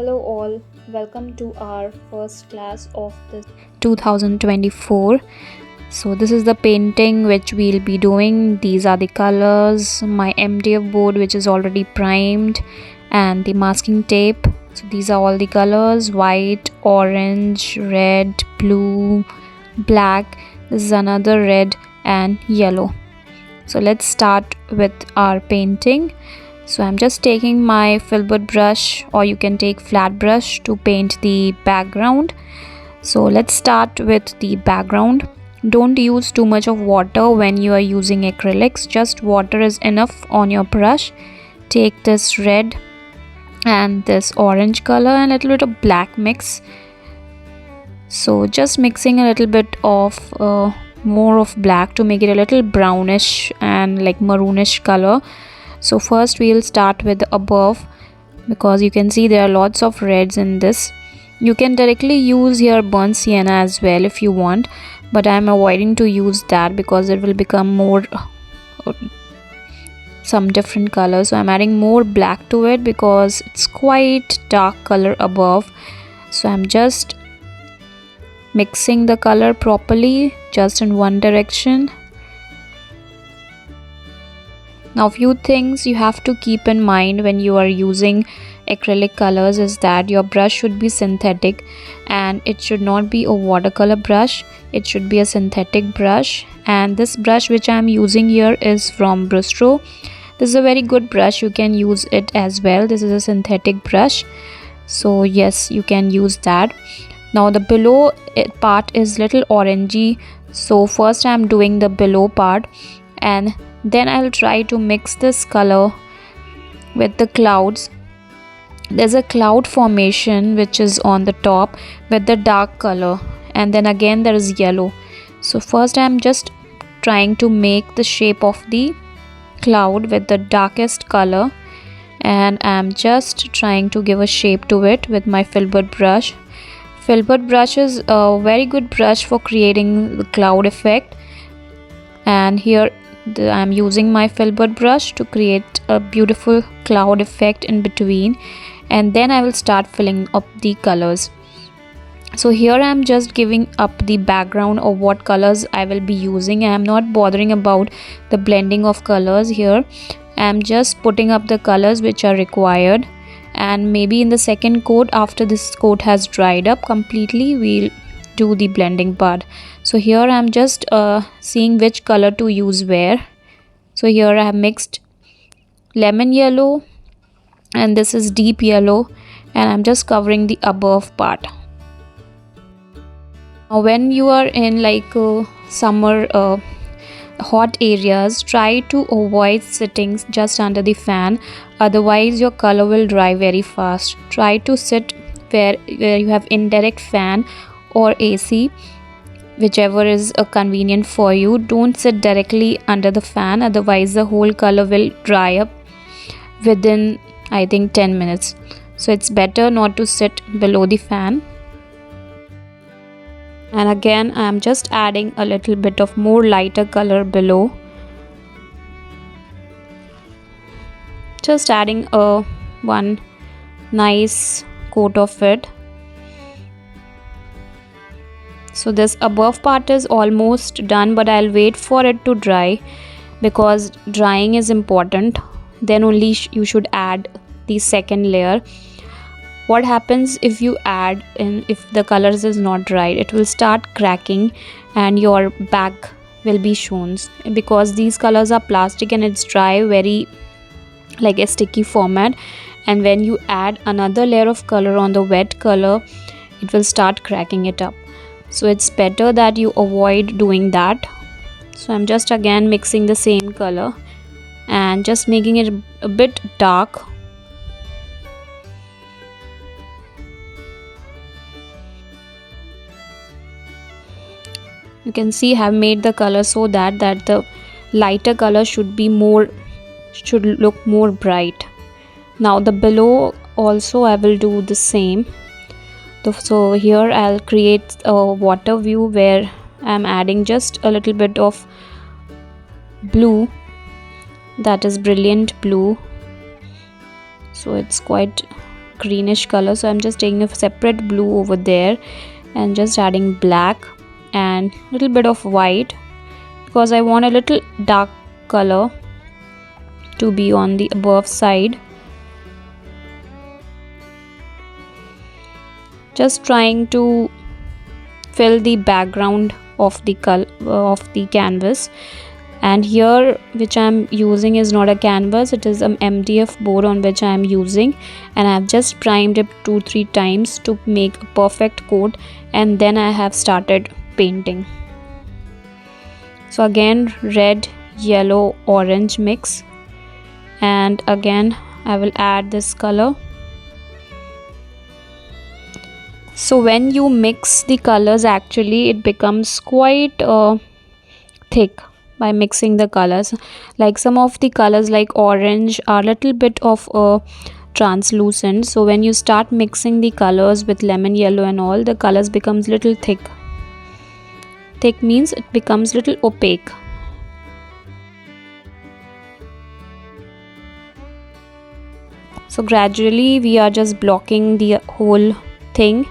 Hello all, welcome to our first class of this 2024. So this is the painting which we'll be doing. These are the colors, my MDF board which is already primed, and the masking tape. So these are all the colors: white, orange, red, blue, black. This is another red and yellow. So let's start with our painting. So I'm just taking my filbert brush, or you can take flat brush, to paint the background. So let's start with the background. Don't use too much of water when you are using acrylics. Just water is enough on your brush. Take this red and this orange color and a little bit of black mix. So just mixing a little bit of more of black to make it a little brownish and like maroonish color. So first we'll start with the above, because you can see there are lots of reds in this. You can directly use here burnt sienna as well if you want, but I'm avoiding to use that because it will become more some different color. So I'm adding more black to it because it's quite dark color above. So I'm just mixing the color properly, just in one direction. Now few things you have to keep in mind when you are using acrylic colors is that your brush should be synthetic, and it should not be a watercolor brush. It should be a synthetic brush, and this brush which I am using here is from Bristol. This is a very good brush, you can use it as well. This is a synthetic brush, so yes, you can use that. Now the below part is little orangey, so first I am doing the below part, and then I'll try to mix this color with the clouds. There's a cloud formation which is on the top with the dark color, and then again there is yellow. So first I'm just trying to make the shape of the cloud with the darkest color, and I'm just trying to give a shape to it with my filbert brush. Filbert brush is a very good brush for creating the cloud effect, and here I'm using my filbert brush to create a beautiful cloud effect in between, and then I will start filling up the colors. So here I'm just giving up the background of what colors I will be using. I am not bothering about the blending of colors here. I am just putting up the colors which are required, and maybe in the second coat, after this coat has dried up completely, we'll do the blending part. So here I'm just seeing which color to use where. So here I have mixed lemon yellow, and this is deep yellow, and I'm just covering the above part. Now when you are in like summer hot areas, try to avoid sitting just under the fan, otherwise your color will dry very fast. Try to sit where you have indirect fan or AC, whichever is convenient for you. Don't sit directly under the fan, otherwise the whole color will dry up within, I think, 10 minutes. So it's better not to sit below the fan. And again I'm just adding a little bit of more lighter color below, just adding a one nice coat of it. So this above part is almost done, but I'll wait for it to dry because drying is important. Then only you should add the second layer. What happens if you add in, if the colors is not dried, it will start cracking and your back will be shown, because these colors are plastic and it's dry very like a sticky format, and when you add another layer of color on the wet color, it will start cracking it up. So it's better that you avoid doing that. So I'm just again mixing the same color and just making it a bit dark. You can see I have made the color so that the lighter color should look more bright. Now the below also I will do the same. So here I'll create a water view where I'm adding just a little bit of blue, that is brilliant blue. So it's quite greenish color, so I'm just taking a separate blue over there and just adding black and little bit of white, because I want a little dark color to be on the above side. Just trying to fill the background of the canvas. And here which I'm using is not a canvas, it is an MDF board on which I am using, and I've just primed it 2-3 times to make a perfect coat, and then I have started painting. So again, red, yellow, orange mix, and again I will add this color. So when you mix the colors, actually it becomes quite thick by mixing the colors. Like some of the colors like orange are little bit of translucent, so when you start mixing the colors with lemon yellow and all, the colors becomes little thick. Thick means it becomes little opaque. So gradually we are just blocking the whole thing,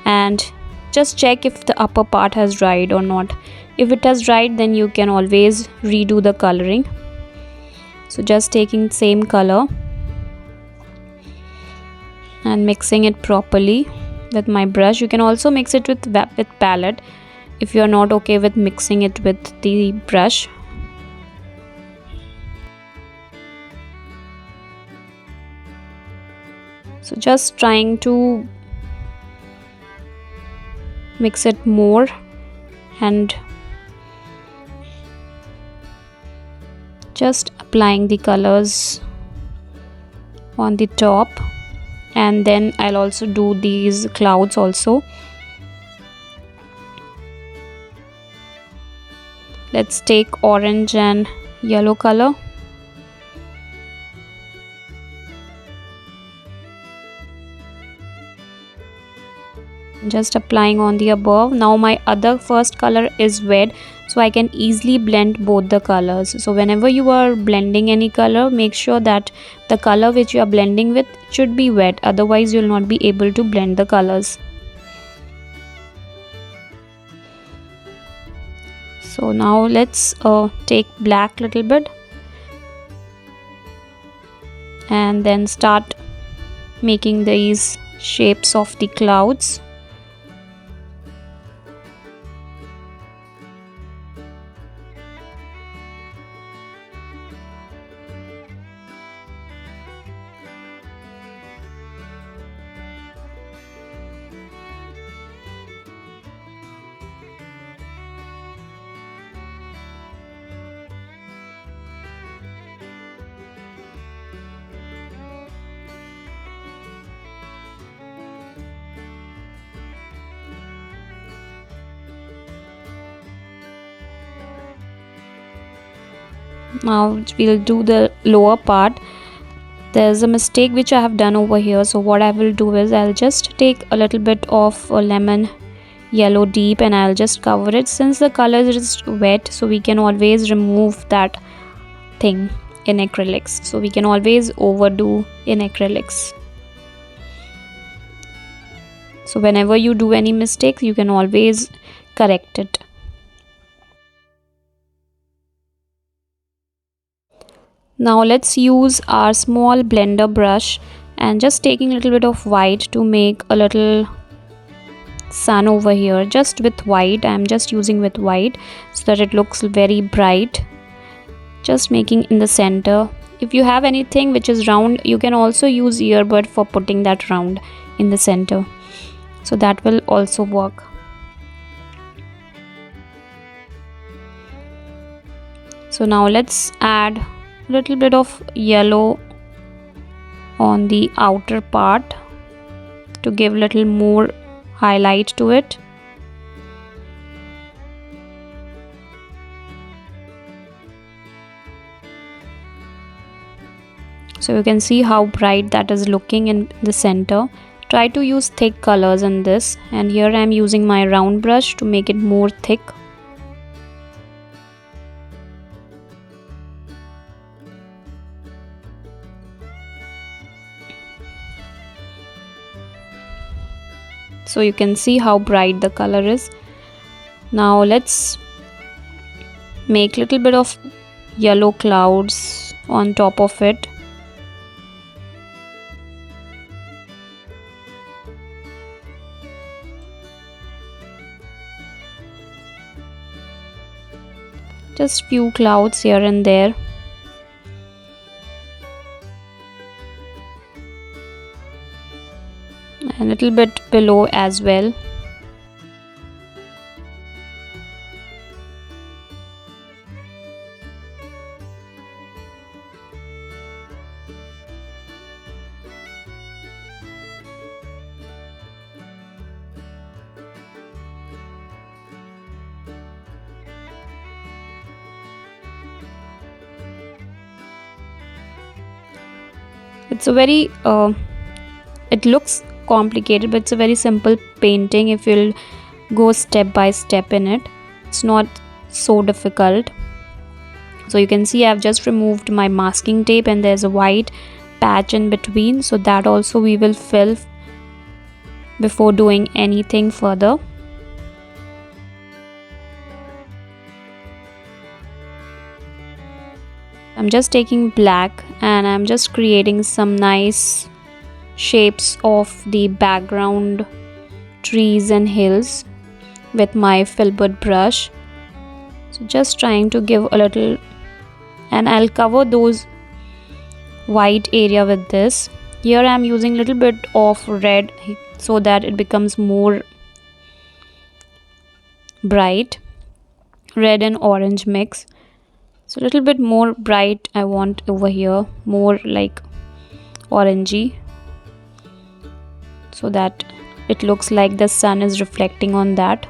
and just check if the upper part has dried or not. If it has dried, then you can always redo the coloring. So just taking same color and mixing it properly with my brush. You can also mix it with palette if you are not okay with mixing it with the brush. So just trying to mix it more and just applying the colors on the top, and then I'll also do these clouds also. Let's take orange and yellow color. Just applying on the above. Now my other first color is red, so I can easily blend both the colors. So whenever you are blending any color, make sure that the color which you are blending with should be wet, otherwise you will not be able to blend the colors. So now let's take black little bit and then start making these shapes of the clouds. Now we'll do the lower part. There's a mistake which I have done over here, so what I will do is I'll just take a little bit of lemon yellow deep and I'll just cover it. Since the color is wet, so we can always remove that thing in acrylics, so we can always overdo in acrylics. So whenever you do any mistakes, you can always correct it. Now let's use our small blender brush and just taking a little bit of white to make a little sun over here. Just with white, I'm just using with white so that it looks very bright. Just making in the center. If you have anything which is round, you can also use earbud for putting that round in the center, so that will also work. So now let's add a little bit of yellow on the outer part to give a little more highlight to it. So you can see how bright that is looking in the center. Try to use thick colors in this, and here I am using my round brush to make it more thick. so you can see how bright the color is. Now let's make little bit of yellow clouds on top of it. Just few clouds here and there. And a little bit below as well. It's a very it looks complicated, but it's a very simple painting if you'll go step by step in it. It's not so difficult. So you can see I've just removed my masking tape and there's a white patch in between, so that also we will fill before doing anything further. I'm just taking black and I'm just creating some nice shapes of the background trees and hills with my filbert brush. So just trying to give a little, and I'll cover those white area with this. Here I'm using little bit of red so that it becomes more bright, red and orange mix. So a little bit more bright I want over here, more like orangey, so that it looks like the sun is reflecting on that.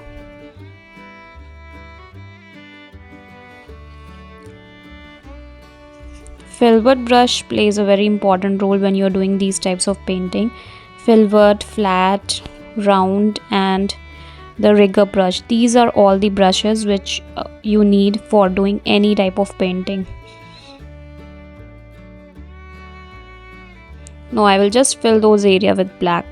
Filbert brush plays a very important role when you're doing these types of painting. Filbert, flat, round and the rigger brush. These are all the brushes which you need for doing any type of painting. Now I will just fill those area with black.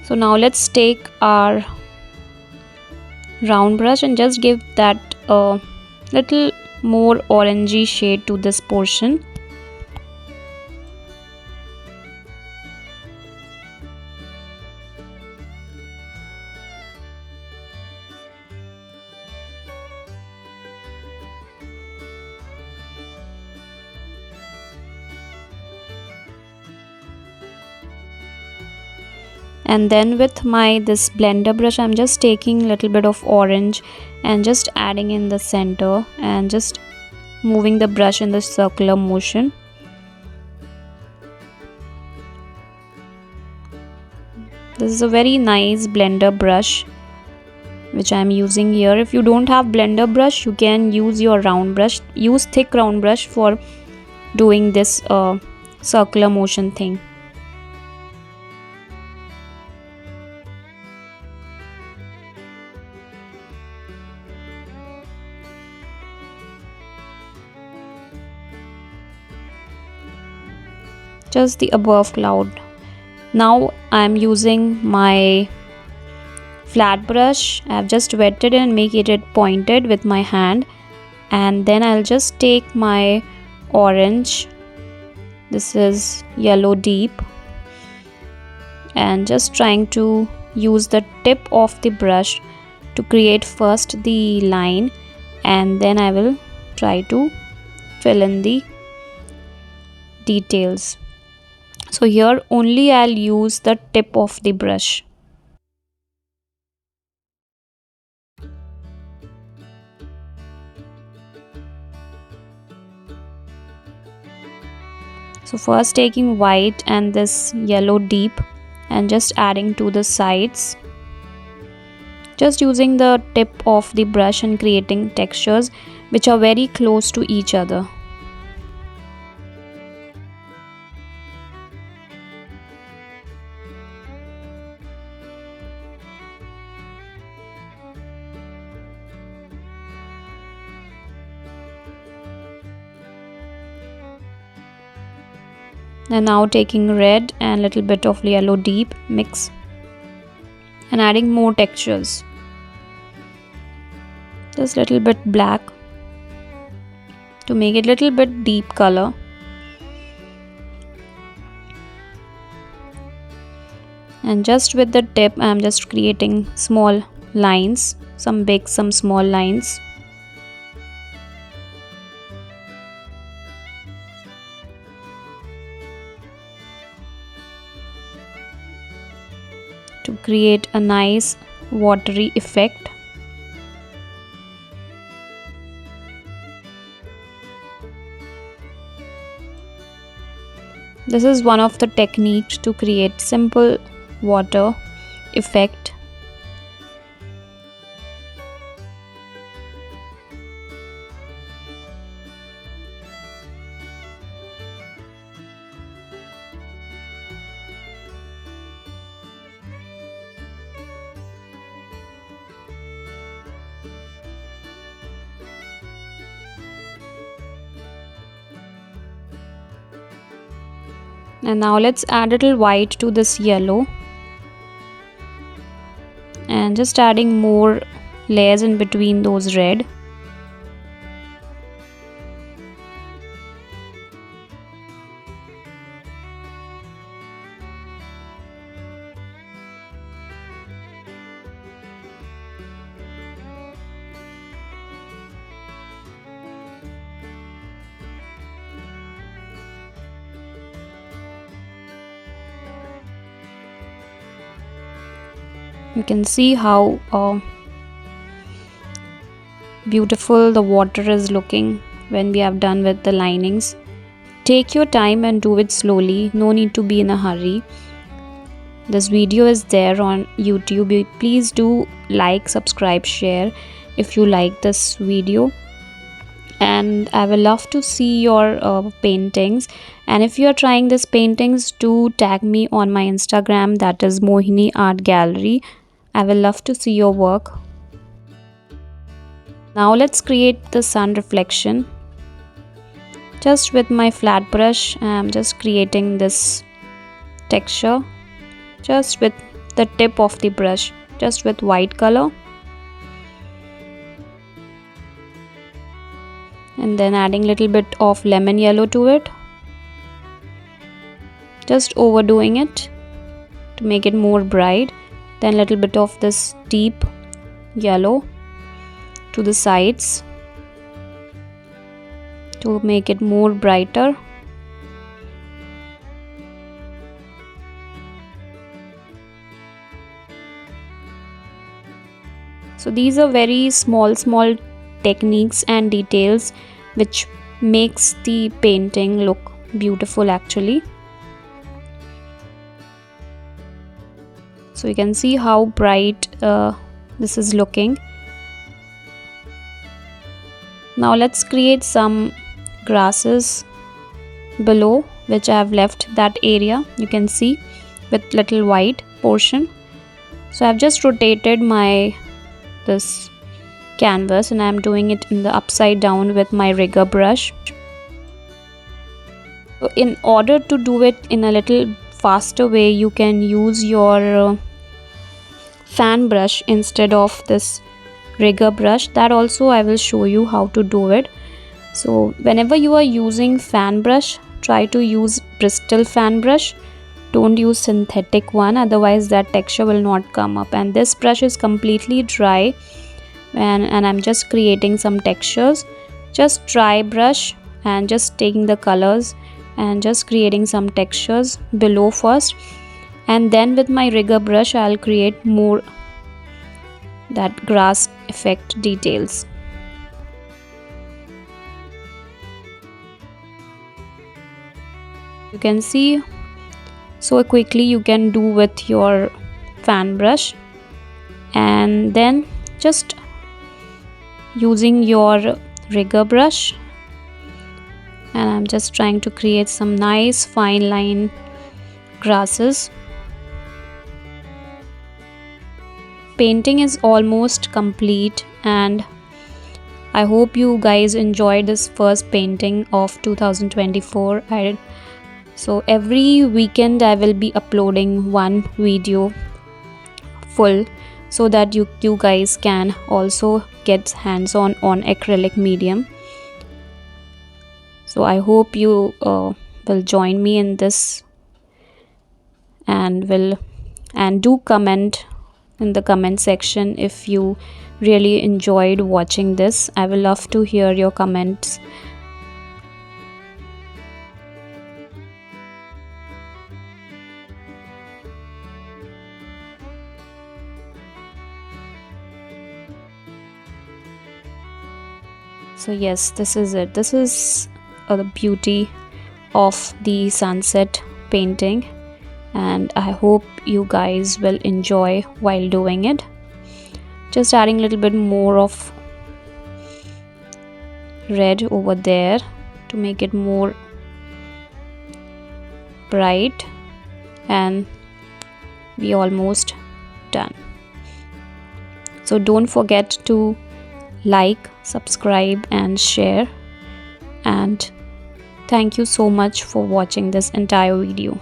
So now let's take our round brush and just give that a little more orangey shade to this portion. And then with my this blender brush I'm just taking a little bit of orange and just adding in the center and just moving the brush in the circular motion. This is a very nice blender brush which I am using here. If you don't have blender brush, you can use your round brush. Use thick round brush for doing this circular motion thing. Just the above cloud. Now I am using my flat brush. I have just wetted it and make it pointed with my hand, and then I'll just take my orange, this is yellow deep, and just trying to use the tip of the brush to create first the line, and then I will try to fill in the details. So here only I'll use the tip of the brush. So first taking white and this yellow deep and just adding to the sides, just using the tip of the brush and creating textures which are very close to each other. And now taking red and little bit of yellow deep mix and adding more textures, just little bit black to make it little bit deep color. And just with the tip I am just creating small lines, some big, some small lines. To create a nice watery effect. This is one of the techniques to create simple water effect. And now let's add a little white to this yellow and just adding more layers in between those red. You can see how beautiful the water is looking when we have done with the linings. Take your time and do it slowly, no need to be in a hurry. This video is there on YouTube. Please do like, subscribe, share if you like this video. And I will love to see your paintings. And if you are trying these paintings, do tag me on my Instagram, that is Mohini Art Gallery. I will love to see your work. Now let's create the sun reflection. Just with my flat brush, I am just creating this texture just with the tip of the brush, just with white color. And then adding little bit of lemon yellow to it. Just overdoing it to make it more bright. Then little bit of this deep yellow to the sides to make it more brighter. So these are very small techniques and details which makes the painting look beautiful actually. So you can see how bright this is looking. Now let's create some grasses below, which I have left that area, you can see, with little white portion. So I've just rotated my this canvas and I'm doing it in the upside down with my rigger brush. So in order to do it in a little faster way, you can use your fan brush instead of this rigger brush. That also I will show you how to do it. So whenever you are using fan brush, try to use Bristol fan brush. Don't use synthetic one, otherwise that texture will not come up. And this brush is completely dry and I'm just creating some textures. Just dry brush and just taking the colors and just creating some textures below first, and then with my rigger brush I'll create more that grass effect details. You can see so quickly you can do with your fan brush, and then just using your rigger brush, and I'm just trying to create some nice fine line grasses. Painting is almost complete, and I hope you guys enjoyed this first painting of 2024. So every weekend I will be uploading one video full, so that you guys can also get hands on acrylic medium. So I hope you will join me in this, and do comment in the comment section if you really enjoyed watching this. I will love to hear your comments. So yes, this is it. This is the beauty of the sunset painting, and I hope you guys will enjoy while doing it. Just adding a little bit more of red over there to make it more bright, and we almost done. So don't forget to like, subscribe and share, and thank you so much for watching this entire video.